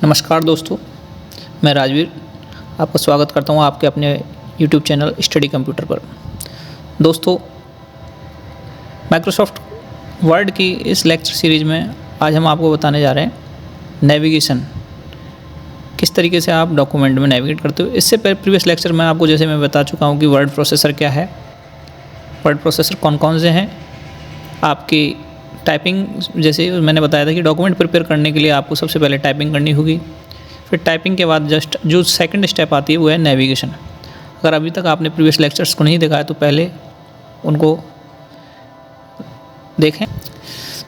नमस्कार दोस्तों, मैं राजवीर आपका स्वागत करता हूं आपके अपने YouTube चैनल स्टडी कंप्यूटर पर। दोस्तों, माइक्रोसॉफ्ट वर्ड की इस लेक्चर सीरीज़ में आज हम आपको बताने जा रहे हैं नेविगेशन, किस तरीके से आप डॉक्यूमेंट में नेविगेट करते हो। इससे प्रीवियस लेक्चर में आपको जैसे मैं बता चुका हूं कि वर्ड प्रोसेसर क्या है, वर्ड प्रोसेसर कौन कौन से हैं, आपकी टाइपिंग जैसे मैंने बताया था कि डॉक्यूमेंट प्रिपेयर करने के लिए आपको सबसे पहले टाइपिंग करनी होगी। फिर टाइपिंग के बाद जस्ट जो सेकंड स्टेप आती है वो है नेविगेशन। अगर अभी तक आपने प्रीवियस लेक्चर्स को नहीं देखा है तो पहले उनको देखें।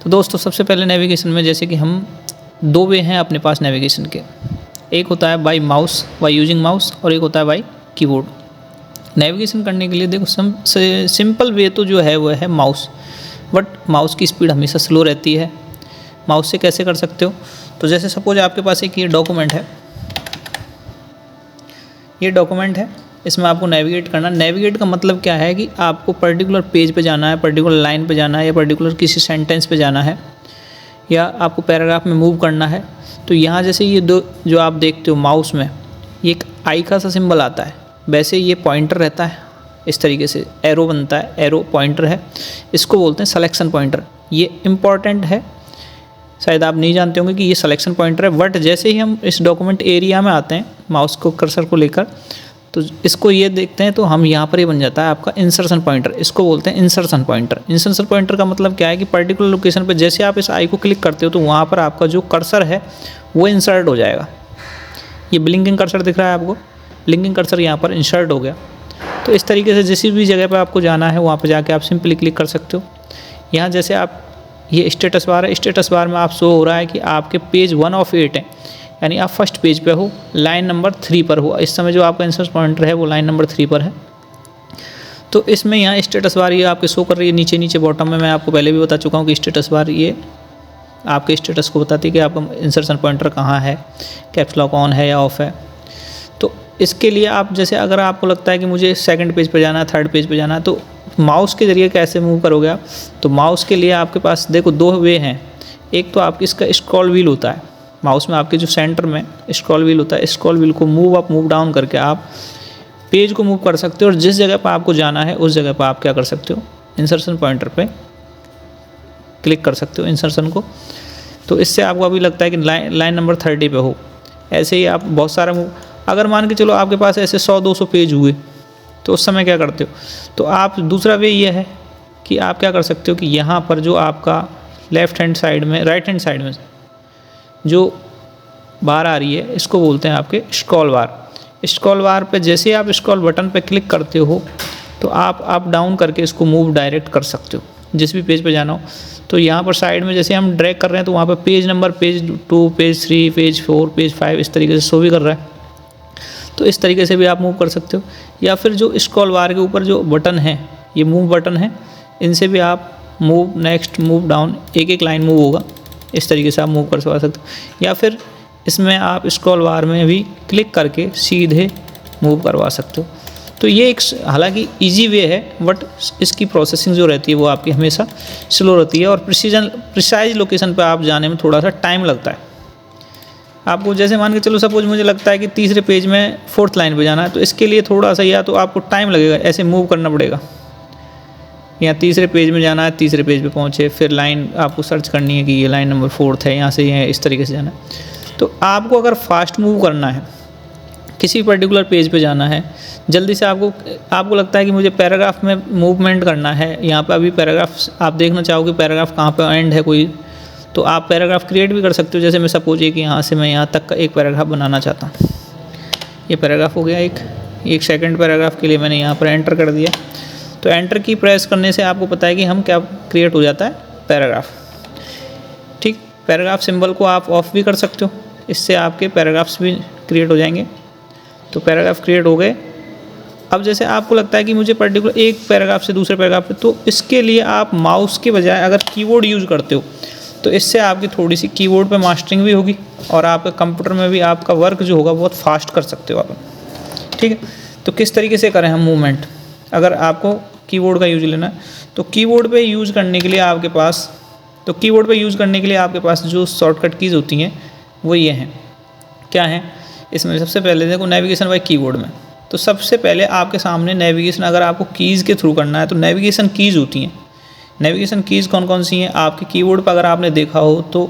तो दोस्तों, सबसे पहले नेविगेशन में जैसे कि हम दो वे हैं अपने पास नेविगेशन के, एक होता है by mouse, by using mouse, और एक होता है बाय कीबोर्ड। नेविगेशन करने के लिए देखो सिंपल वे तो जो है वो है माउस, बट माउस की स्पीड हमेशा स्लो रहती है। माउस से कैसे कर सकते हो, तो जैसे सपोज आपके पास एक ये डॉक्यूमेंट है, ये डॉक्यूमेंट है, इसमें आपको नेविगेट करना। नेविगेट का मतलब क्या है कि आपको पर्टिकुलर पेज पे जाना है, पर्टिकुलर लाइन पे जाना है, या पर्टिकुलर किसी सेंटेंस पे जाना है, या आपको पैराग्राफ में मूव करना है। तो यहाँ जैसे ये दो जो आप देखते हो माउस में, ये एक आई का सा सिंबल आता है, वैसे ये पॉइंटर रहता है, इस तरीके से एरो बनता है, एरो पॉइंटर है, इसको बोलते हैं सिलेक्शन पॉइंटर। ये इम्पॉर्टेंट है, शायद आप नहीं जानते होंगे कि ये सिलेक्शन पॉइंटर है, बट जैसे ही हम इस डॉक्यूमेंट एरिया में आते हैं माउस को कर्सर को लेकर, तो इसको ये देखते हैं तो हम यहाँ पर ही बन जाता है आपका इंसर्शन पॉइंटर। इसको बोलते हैं इंसर्शन पॉइंटर। इंसर्शन पॉइंटर का मतलब क्या है कि पर्टिकुलर लोकेशन पर जैसे आप इस आई को क्लिक करते हो तो वहाँ पर आपका जो कर्सर है वो इंसर्ट हो जाएगा। ये ब्लिंकिंग कर्सर दिख रहा है आपको, ब्लिंकिंग कर्सर यहाँ पर इंसर्ट हो गया। तो इस तरीके से जिस भी जगह पे आपको जाना है वहाँ पे जाके आप सिंपली क्लिक कर सकते हो। यहाँ जैसे आप ये स्टेटस बार है, स्टेटस बार में आप शो हो रहा है कि आपके पेज 1 of 8 है, यानी आप फर्स्ट पेज पे हो, लाइन नंबर 3 पर हो। इस समय जो आपका इंसर्ट पॉइंटर है वो लाइन नंबर 3 पर है। तो इसमें यहाँ स्टेटस बार ये आपके शो कर रही है नीचे नीचे बॉटम में। मैं आपको पहले भी बता चुका हूँ कि स्टेटस बार ये आपके स्टेटस को बताती है कि आपका इंसर्शन पॉइंटर कहाँ है, कैप्स लॉक ऑन है या ऑफ है। तो इसके लिए आप जैसे अगर आपको लगता है कि मुझे सेकंड पेज पे जाना है, थर्ड पेज पे जाना है, तो माउस के ज़रिए कैसे मूव करोगे आप। तो माउस के लिए आपके पास देखो दो वे हैं। एक तो आपकी इसका स्क्रॉल व्हील होता है, माउस में आपके जो सेंटर में स्क्रॉल व्हील होता है, स्क्रॉल व्हील को मूव अप मूव डाउन करके आप पेज को मूव कर सकते हो, और जिस जगह पर आपको जाना है उस जगह पर आप क्या कर सकते हो, इंसर्शन पॉइंटर पर क्लिक कर सकते हो इंसर्शन को। तो इससे आपको अभी लगता है कि लाइन नंबर 30 पे हो, ऐसे ही आप बहुत सारा मूव। अगर मान के चलो आपके पास ऐसे 100-200 पेज हुए तो उस समय क्या करते हो, तो आप दूसरा वे ये है कि आप क्या कर सकते हो कि यहाँ पर जो आपका लेफ़्ट हैंड साइड में, राइट हैंड साइड में जो बार आ रही है इसको बोलते हैं आपके स्क्रॉल बार। स्क्रॉल बार पे जैसे आप स्क्रॉल बटन पे क्लिक करते हो तो आप अप डाउन करके इसको मूव डायरेक्ट कर सकते हो जिस भी पेज पे जाना हो। तो यहाँ पर साइड में जैसे हम ड्रैग कर रहे हैं तो वहाँ पर page number, page 2, page 3, page 4, page 5 इस तरीके से शो भी कर रहा है। तो इस तरीके से भी आप मूव कर सकते हो। या फिर जो स्क्रॉल बार के ऊपर जो बटन है, ये मूव बटन है, इनसे भी आप मूव, नेक्स्ट, मूव डाउन, एक एक लाइन मूव होगा, इस तरीके से आप मूव कर सकते हो। या फिर इसमें आप स्क्रॉल बार में भी क्लिक करके सीधे मूव करवा सकते हो। तो ये एक हालांकि इजी वे है, बट इसकी प्रोसेसिंग जो रहती है वो आपकी हमेशा स्लो रहती है, और प्रिसाइज लोकेशन पे आप जाने में थोड़ा सा टाइम लगता है आपको। जैसे मान के चलो सपोज मुझे लगता है कि तीसरे पेज में 4th लाइन पे जाना है, तो इसके लिए थोड़ा सा या तो आपको टाइम लगेगा, ऐसे मूव करना पड़ेगा। यहाँ तीसरे पेज में जाना है, तीसरे पेज पे पहुँचे, फिर लाइन आपको सर्च करनी है कि ये लाइन नंबर 4th है, यहाँ से ये इस तरीके से जाना है। तो आपको अगर फास्ट मूव करना है, किसी पर्टिकुलर पेज पे जाना है, जल्दी से आपको लगता है कि मुझे पैराग्राफ में मूवमेंट करना है, यहाँ पे अभी पैराग्राफ आप देखना चाहोगे पैराग्राफ कहाँ पे एंड है कोई, तो आप पैराग्राफ क्रिएट भी कर सकते हो। जैसे मैं सपोज कि यहाँ से मैं यहाँ तक का एक पैराग्राफ बनाना चाहता हूँ, ये पैराग्राफ हो गया एक सेकंड पैराग्राफ के लिए मैंने यहाँ पर एंटर कर दिया। तो एंटर की प्रेस करने से आपको पता है कि हम क्या क्रिएट हो जाता है, पैराग्राफ। ठीक, पैराग्राफ सिंबल को आप ऑफ भी कर सकते हो, इससे आपके पैराग्राफ्स भी क्रिएट हो जाएंगे। तो पैराग्राफ क्रिएट हो गए। अब जैसे आपको लगता है कि मुझे पर्टिकुलर एक पैराग्राफ से दूसरे पैराग्राफ पे, तो इसके लिए आप माउस के बजाय अगर कीबोर्ड यूज़ करते हो तो इससे आपकी थोड़ी सी कीबोर्ड पे मास्टरिंग भी होगी, और आपके कंप्यूटर में भी आपका वर्क जो होगा बहुत फास्ट कर सकते हो आप। ठीक है, तो किस तरीके से करें हम मूवमेंट, अगर आपको कीबोर्ड का यूज़ लेना है तो कीबोर्ड पे यूज़ करने के लिए आपके पास जो शॉर्टकट कीज़ होती हैं वो ये हैं। क्या हैं इसमें। सबसे पहले देखो नेविगेशन बाय कीबोर्ड में, तो सबसे पहले आपके सामने नेविगेशन अगर आपको कीज़ के थ्रू करना है तो नेविगेशन कीज़ होती हैं। नेविगेशन कीज़ कौन कौन सी हैं आपके कीबोर्ड पर अगर आपने देखा हो तो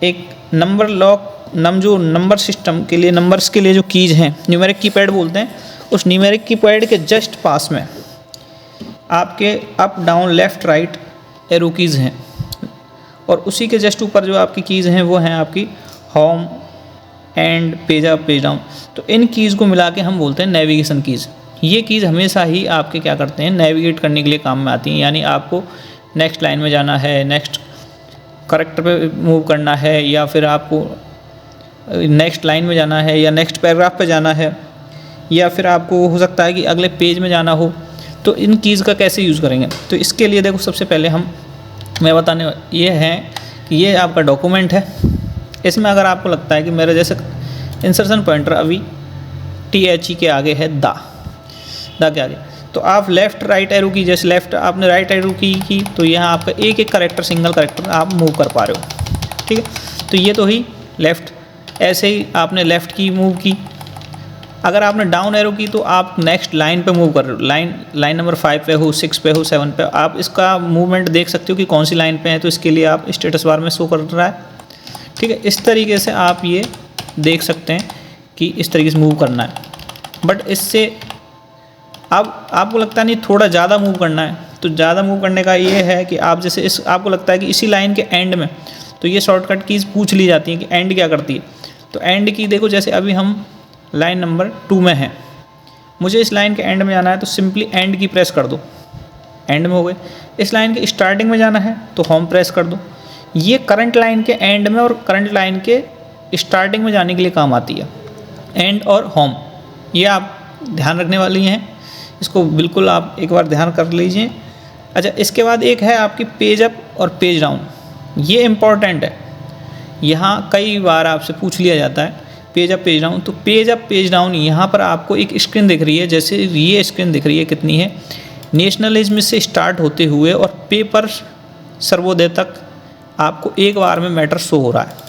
एक नंबर लॉक जो नंबर सिस्टम के लिए नंबर्स के लिए जो कीज़ हैं न्यूमेरिक कीपैड बोलते हैं, उस न्यूमेरिक कीपैड के जस्ट पास में आपके up down left right arrow keys हैं, और उसी के जस्ट ऊपर जो आपकी कीज़ हैं वो हैं आपकी home and page up page down. तो इन कीज़ को मिला के हम बोलते हैं नेविगेशन कीज़। ये कीज़ हमेशा ही आपके क्या करते हैं, नेविगेट करने के लिए काम में आती हैं। यानी आपको नेक्स्ट लाइन में जाना है, नेक्स्ट करेक्टर पे मूव करना है, या फिर आपको नेक्स्ट लाइन में जाना है, या नेक्स्ट पैराग्राफ पे जाना है, या फिर आपको हो सकता है कि अगले पेज में जाना हो। तो इन कीज़ का कैसे यूज़ करेंगे, तो इसके लिए देखो सबसे पहले मैं बताने ये है कि ये आपका डॉक्यूमेंट है। इसमें अगर आपको लगता है कि मेरे जैसे इंसर्शन पॉइंटर अभी THE के आगे है दा के आगे, तो आप लेफ़्ट राइट एरो की, जैसे लेफ़्ट आपने राइट एरो की तो यहाँ आपका एक एक करेक्टर सिंगल करेक्टर आप मूव कर पा रहे हो। ठीक है, तो ये तो ही लेफ़्ट। ऐसे ही आपने लेफ़्ट की मूव की, अगर आपने डाउन एरो की तो आप नेक्स्ट लाइन पे मूव कर रहे हो, लाइन नंबर 5 पे हो, 6 पे हो, 7 पे, आप इसका मूवमेंट देख सकते हो कि कौन सी लाइन पे है, तो इसके लिए आप स्टेटस बार में शो कर रहा है। ठीक है, इस तरीके से आप ये देख सकते हैं कि इस तरीके से मूव करना है। बट इससे अब आपको लगता नहीं थोड़ा ज़्यादा मूव करना है, तो ज़्यादा मूव करने का ये है कि आप जैसे आपको लगता है कि इसी लाइन के एंड में, तो ये शॉर्टकट कीज़ पूछ ली जाती हैं कि एंड क्या करती है। तो एंड की देखो, जैसे अभी हम लाइन नंबर 2 में हैं, मुझे इस लाइन के एंड में जाना है तो सिंपली एंड की प्रेस कर दो, एंड में हो गए। इस लाइन के स्टार्टिंग में जाना है तो होम प्रेस कर दो। ये करंट लाइन के एंड में और करंट लाइन के स्टार्टिंग में जाने के लिए काम आती है, एंड और होम। ये आप ध्यान रखने वाली हैं, इसको बिल्कुल आप एक बार ध्यान कर लीजिए। अच्छा, इसके बाद एक है आपकी पेज अप और पेज डाउन, ये इम्पॉर्टेंट है। यहाँ कई बार आपसे पूछ लिया जाता है पेज अप पेज डाउन, तो पेज अप पेज डाउन यहाँ पर आपको एक स्क्रीन दिख रही है, जैसे ये स्क्रीन दिख रही है कितनी है, नेशनलिज्म से स्टार्ट होते हुए और पेपर सर्वोदय तक आपको एक बार में मैटर शो हो रहा है।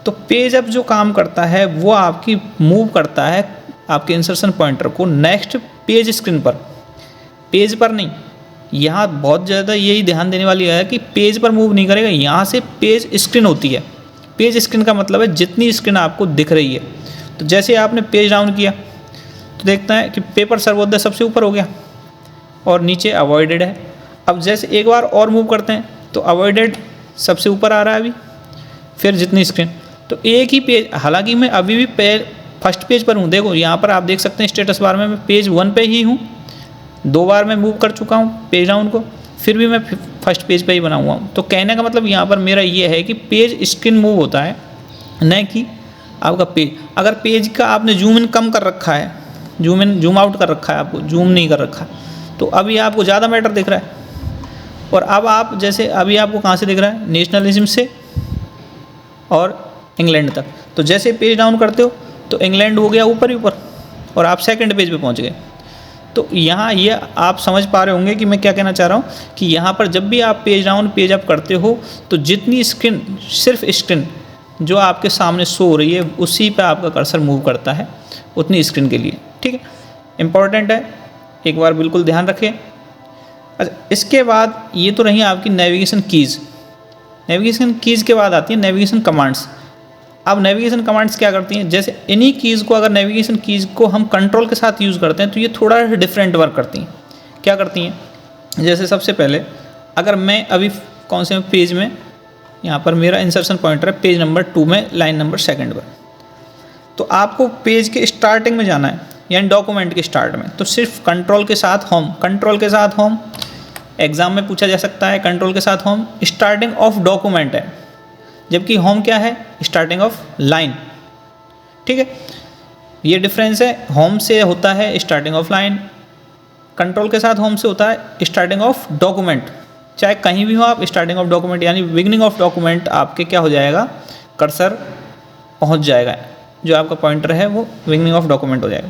तो पेज अप जो काम करता है वो आपकी मूव करता है आपके इंसर्शन पॉइंटर को नेक्स्ट पेज स्क्रीन पर, पेज पर नहीं। यहाँ बहुत ज़्यादा यही ध्यान देने वाली है कि पेज पर मूव नहीं करेगा, यहाँ से पेज स्क्रीन होती है। पेज स्क्रीन का मतलब है जितनी स्क्रीन आपको दिख रही है। तो जैसे आपने पेज डाउन किया तो देखता है कि पेपर सर्वोदय सबसे ऊपर हो गया और नीचे अवॉइडेड है। अब जैसे एक बार और मूव करते हैं तो अवॉइडेड सबसे ऊपर आ रहा है अभी, फिर जितनी स्क्रीन, तो एक ही पेज, हालांकि मैं अभी भी फर्स्ट पेज पर हूँ। देखो यहाँ पर आप देख सकते हैं स्टेटस बार में मैं पेज 1 पे ही हूँ, 2 बार मैं मूव कर चुका हूँ पेज डाउन को, फिर भी मैं फर्स्ट पेज पे ही बना हुआ हूँ। तो कहने का मतलब यहाँ पर मेरा ये है कि पेज स्क्रीन मूव होता है, न कि आपका पेज। अगर पेज का आपने जूम इन कम कर रखा है, जूम इन जूम आउट कर रखा है, आपको जूम नहीं कर रखा, तो अभी आपको ज़्यादा मैटर दिख रहा है। और अब आप जैसे अभी आपको कहाँ से दिख रहा है, नेशनलिज्म से और इंग्लैंड तक। तो जैसे पेज डाउन करते हो तो इंग्लैंड हो गया ऊपर ही ऊपर और आप सेकंड पेज पे पहुँच गए। तो यहाँ ये आप समझ पा रहे होंगे कि मैं क्या कहना चाह रहा हूँ कि यहाँ पर जब भी आप पेज डाउन पेज अप करते हो तो जितनी स्क्रीन, सिर्फ स्क्रीन जो आपके सामने शो हो रही है उसी पे आपका कर्सर मूव करता है, उतनी स्क्रीन के लिए। ठीक है, इम्पॉर्टेंट है, एक बार बिल्कुल ध्यान रखें। अच्छा, इसके बाद ये तो रही आपकी नेविगेशन कीज़। नेविगेशन कीज़ के बाद आती है नेविगेशन कमांड्स। अब नेविगेशन कमांड्स क्या करती हैं, जैसे इन्हीं कीज़ को, अगर नेविगेशन कीज़ को हम कंट्रोल के साथ यूज़ करते हैं तो ये थोड़ा डिफरेंट वर्क करती हैं। क्या करती हैं, जैसे सबसे पहले अगर मैं अभी कौन से पेज में, यहाँ पर मेरा इंसर्शन पॉइंटर है पेज नंबर 2 में लाइन नंबर 2 पर, तो आपको पेज के स्टार्टिंग में जाना है, यानी डॉक्यूमेंट के स्टार्ट में, तो सिर्फ कंट्रोल के साथ होम, कंट्रोल के साथ होम। एग्जाम में पूछा जा सकता है कंट्रोल के साथ होम, स्टार्टिंग ऑफ डॉक्यूमेंट है, जबकि होम क्या है, स्टार्टिंग ऑफ लाइन। ठीक है, ये डिफरेंस है। होम से होता है स्टार्टिंग ऑफ लाइन, कंट्रोल के साथ होम से होता है स्टार्टिंग ऑफ डॉक्यूमेंट। चाहे कहीं भी हो आप, स्टार्टिंग ऑफ डॉक्यूमेंट यानी बिगिनिंग ऑफ डॉक्यूमेंट आपके क्या हो जाएगा, कर्सर पहुंच जाएगा, जो आपका पॉइंटर है वो बिगिनिंग ऑफ डॉक्यूमेंट हो जाएगा।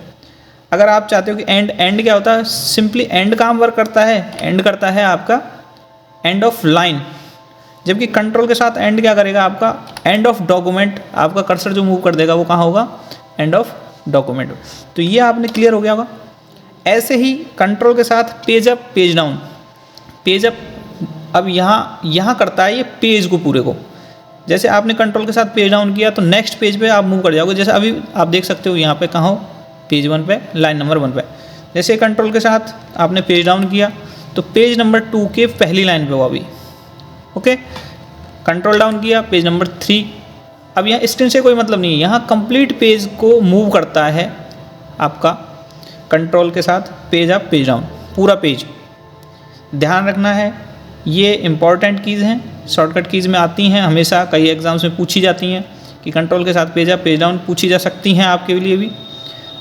अगर आप चाहते हो कि एंड क्या होता है, सिंपली एंड काम वर्क करता है, एंड करता है आपका एंड ऑफ लाइन, जबकि कंट्रोल के साथ एंड क्या करेगा, आपका एंड ऑफ डॉक्यूमेंट, आपका कर्सर जो मूव कर देगा वो कहाँ होगा, एंड ऑफ डॉक्यूमेंट। तो ये आपने क्लियर हो गया होगा। ऐसे ही कंट्रोल के साथ page up page down, page up अब यहाँ करता है ये पेज को पूरे को। जैसे आपने कंट्रोल के साथ पेज डाउन किया तो नेक्स्ट पेज पे आप मूव कर जाओगे। जैसे अभी आप देख सकते हो यहाँ पे कहाँ हो, पेज 1 पे, लाइन नंबर 1 पे। जैसे कंट्रोल के साथ आपने पेज डाउन किया तो पेज नंबर 2 के पहली लाइन पे हो अभी, ओके। कंट्रोल डाउन किया, पेज नंबर 3। अब यहाँ स्क्रीन से कोई मतलब नहीं है, यहाँ कंप्लीट पेज को मूव करता है आपका कंट्रोल के साथ पेज अप पेज डाउन, पूरा पेज। ध्यान रखना है ये इंपॉर्टेंट कीज़ हैं, शॉर्टकट कीज़ में आती हैं, हमेशा कई एग्जाम्स में पूछी जाती हैं कि कंट्रोल के साथ पेज अप पेज डाउन पूछी जा सकती हैं आपके लिए भी।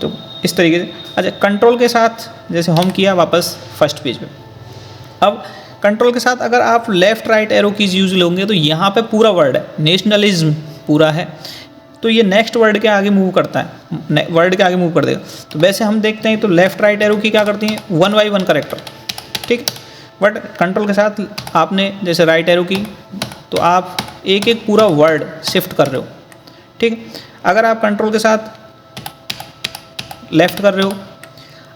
तो इस तरीके से अच्छा, कंट्रोल के साथ जैसे होम किया वापस फर्स्ट पेज पे। अब कंट्रोल के साथ अगर आप left right arrow keys use लोगे तो यहाँ पे पूरा वर्ड है, नेशनलिज्म पूरा है, तो ये नेक्स्ट वर्ड के आगे मूव करता है, वर्ड के आगे मूव कर देगा। तो वैसे हम देखते हैं तो लेफ़्ट राइट एरो की क्या करती हैं, 1 by 1 करेक्टर, ठीक। बट कंट्रोल के साथ आपने जैसे राइट एरो की तो आप एक एक पूरा वर्ड शिफ्ट कर रहे हो, ठीक। अगर आप कंट्रोल के साथ लेफ़्ट कर रहे हो,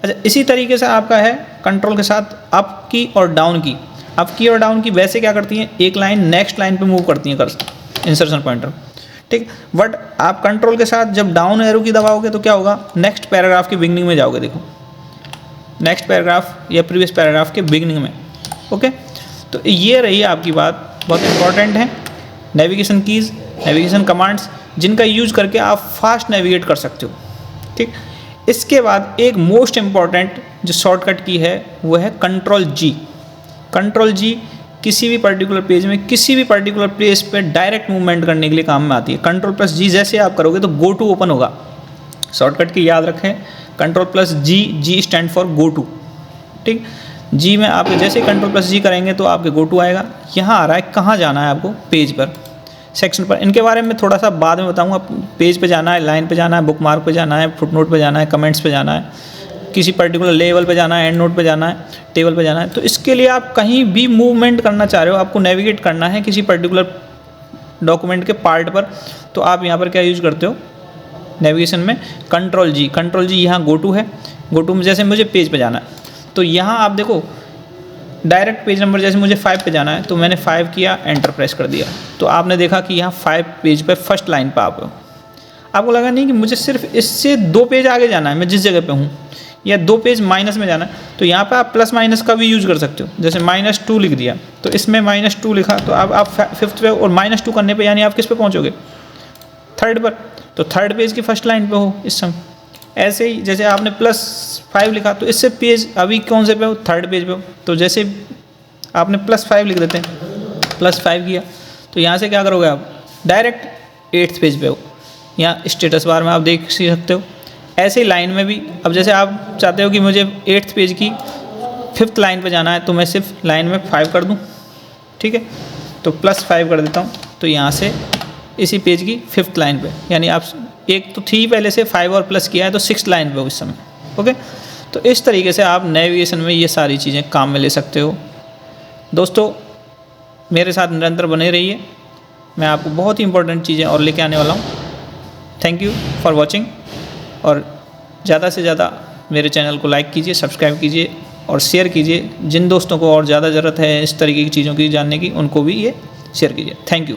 अच्छा इसी तरीके से आपका है कंट्रोल के साथ अप की और डाउन की। अप की और डाउन की वैसे क्या करती हैं, एक लाइन नेक्स्ट लाइन पे मूव करती हैं कर्सर, इंसर्शन पॉइंटर, ठीक। बट आप कंट्रोल के साथ जब डाउन एरो की दबाओगे तो क्या होगा, नेक्स्ट पैराग्राफ की बिगनिंग में जाओगे, देखो नेक्स्ट पैराग्राफ या प्रीवियस पैराग्राफ के बिगनिंग में, ओके। तो ये रही आपकी बात, बहुत इंपॉर्टेंट है नेविगेशन कीज़, नेविगेशन कमांड्स जिनका यूज करके आप फास्ट नेविगेट कर सकते हो, ठीक। इसके बाद एक मोस्ट इम्पॉर्टेंट जो शॉर्टकट की है वो है कंट्रोल जी। कंट्रोल जी किसी भी पर्टिकुलर पेज में किसी भी पर्टिकुलर प्लेस पे डायरेक्ट मूवमेंट करने के लिए काम में आती है। कंट्रोल प्लस जी जैसे आप करोगे तो गो टू ओपन होगा, शॉर्टकट की याद रखें, control plus G, G stand for go to, ठीक। जी में आप जैसे कंट्रोल प्लस जी करेंगे तो आपके गो टू आएगा। यहाँ आ रहा है कहाँ जाना है आपको, पेज पर, सेक्शन पर। इनके बारे में थोड़ा सा बाद में बताऊँगा। पेज पे जाना है, लाइन पे जाना है, बुक मार्क पे जाना है, फुटनोट पे जाना है, कमेंट्स पे जाना है, किसी पर्टिकुलर लेवल पे जाना है, एंड नोट पे जाना है, टेबल पे जाना है। तो इसके लिए आप कहीं भी मूवमेंट करना चाह रहे हो, आपको नेविगेट करना है किसी पर्टिकुलर डॉक्यूमेंट के पार्ट पर, तो आप यहाँ पर क्या यूज़ करते हो नेविगेशन में, कंट्रोल जी। कंट्रोल जी यहाँ गो टू है, गो टू में जैसे मुझे पेज पे जाना है तो यहाँ आप देखो डायरेक्ट पेज नंबर जैसे मुझे 5 पे जाना है तो मैंने 5 किया, एंटर प्रेस कर दिया, तो आपने देखा कि यहाँ 5 पेज पे फर्स्ट लाइन पे आप हो। आपको लगा नहीं कि मुझे सिर्फ इससे 2 पेज आगे जाना है, मैं जिस जगह पे हूँ, या 2 पेज माइनस में जाना है, तो यहाँ पे आप प्लस माइनस का भी यूज़ कर सकते हो। जैसे -2 लिख दिया तो इसमें -2 लिखा तो अब आप 5th पे, और -2 करने पे यानी आप किस पे पहुँचोगे, 3rd पर, तो 3rd पेज की फर्स्ट लाइन पे हो इस समय। ऐसे ही जैसे आपने +5 लिखा तो इससे पेज अभी कौन से पे हो, 3rd पेज पे हो, तो जैसे आपने +5 लिख देते हैं, +5 किया तो यहाँ से क्या करोगे आप डायरेक्ट 8th पेज पे हो, यहाँ स्टेटस बार में आप देख सकते हो। ऐसे ही लाइन में भी, अब जैसे आप चाहते हो कि मुझे 8th पेज की 5th लाइन पे जाना है तो मैं सिर्फ लाइन में 5 कर दूँ, ठीक है, तो +5 कर देता हूँ, तो यहाँ से इसी पेज की 5th लाइन पे, यानी आप एक तो थी पहले से 5 और प्लस किया है तो 6th लाइन पे हो इस समय, ओके। तो इस तरीके से आप नेविगेशन में ये सारी चीज़ें काम में ले सकते हो। दोस्तों मेरे साथ निरंतर बने रहिए, मैं आपको बहुत ही इंपॉर्टेंट चीज़ें और लेके आने वाला हूँ। थैंक यू फॉर वॉचिंग, और ज़्यादा से ज़्यादा मेरे चैनल को लाइक कीजिए, सब्सक्राइब कीजिए और शेयर कीजिए। जिन दोस्तों को और ज़्यादा ज़रूरत है इस तरीके की चीज़ों की जानने की, उनको भी ये शेयर कीजिए। Thank you.